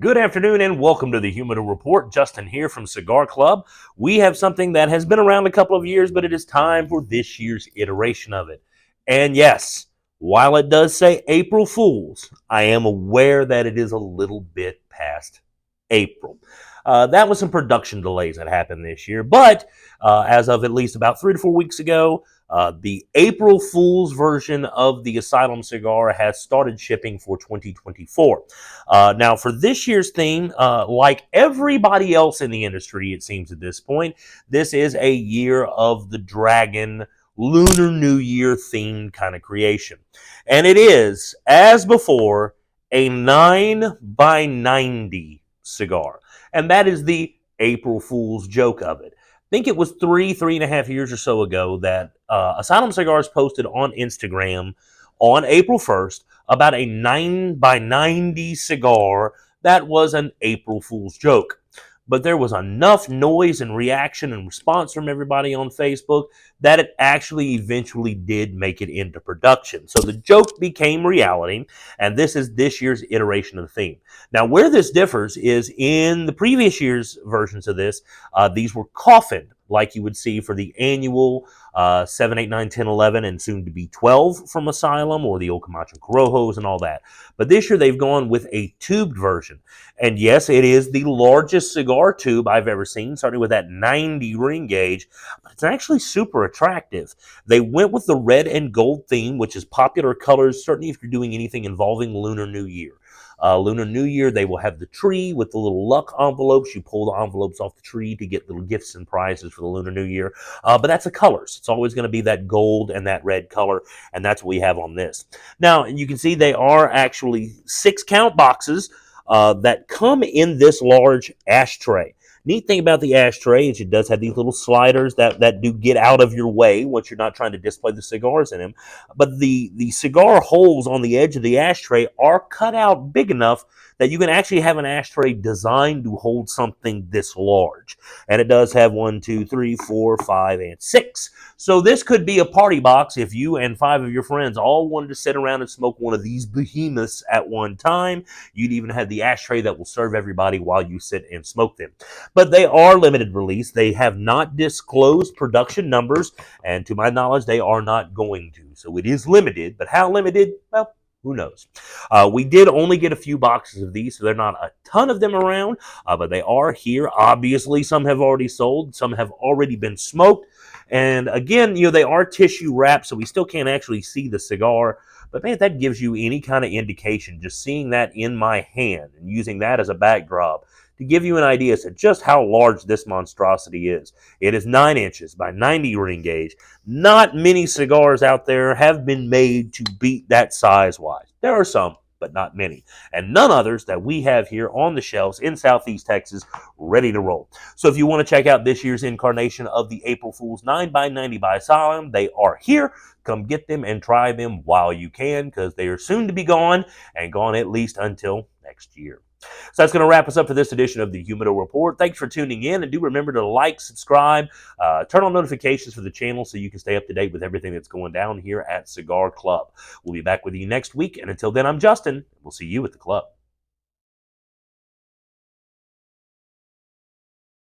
Good afternoon and welcome to the Humidor Report. Justin here from Cigar Club. We have something that has been around a couple of years, but it is time for this year's iteration of it. And yes, while it does say April Fools, I am aware that it is a little bit past April. That was some production delays that happened this year, but as of at least about 3 to 4 weeks ago, the April Fool's version of the Asylum cigar has started shipping for 2024. Now, for this year's theme, like everybody else in the industry, it seems at this point, this is a year of the dragon, Lunar New Year themed kind of creation. And it is, as before, a 9 by 90 cigar. And that is the April Fool's joke of it. I think it was 3.5 years or so ago that Asylum Cigars posted on Instagram on April 1st about a 9 by 90 cigar that was an April Fool's joke. But there was enough noise and reaction and response from everybody on Facebook that it actually eventually did make it into production. So the joke became reality, and this is this year's iteration of the theme. Now, where this differs is in the previous year's versions of this, these were coffined, like you would see for the annual 7, 8, 9, 10, 11, and soon to be 12 from Asylum, or the old Camacho Corojos and all that. But this year they've gone with a tubed version. And yes, it is the largest cigar tube I've ever seen, starting with that 90 ring gauge, but it's actually super attractive. They went with the red and gold theme, which is popular colors, certainly if you're doing anything involving Lunar New Year. Lunar New Year, they will have the tree with the little luck envelopes. You pull the envelopes off the tree to get little gifts and prizes for the Lunar New Year. But that's the colors. It's always going to be that gold and that red color, and that's what we have on this. Now, you can see they are actually 6-count boxes that come in this large ashtray. Neat thing about the ashtray is it does have these little sliders that do get out of your way once you're not trying to display the cigars in them. But the cigar holes on the edge of the ashtray are cut out big enough that you can actually have an ashtray designed to hold something this large. And it does have 1, 2, 3, 4, 5, and 6. So this could be a party box if you and 5 of your friends all wanted to sit around and smoke one of these behemoths at one time. You'd even have the ashtray that will serve everybody while you sit and smoke them. But they are limited release. They have not disclosed production numbers, and to my knowledge, they are not going to. So it is limited, but how limited? Well, who knows? We did only get a few boxes of these, so there are not a ton of them around, but they are here. Obviously, some have already sold. Some have already been smoked. And again, they are tissue wrapped, so we still can't actually see the cigar. But man, that gives you any kind of indication, just seeing that in my hand and using that as a backdrop, to give you an idea as to just how large this monstrosity is. It is 9 inches by 90 ring gauge. Not many cigars out there have been made to beat that size-wise. There are some, but not many. And none others that we have here on the shelves in Southeast Texas ready to roll. So if you want to check out this year's incarnation of the April Fool's 9 by 90 by Asylum, they are here. Come get them and try them while you can, because they are soon to be gone, and gone at least until next year. So that's going to wrap us up for this edition of the Humidor Report. Thanks for tuning in, and do remember to like, subscribe, turn on notifications for the channel so you can stay up to date with everything that's going down here at Cigar Club. We'll be back with you next week, and until then, I'm Justin. We'll see you at the club.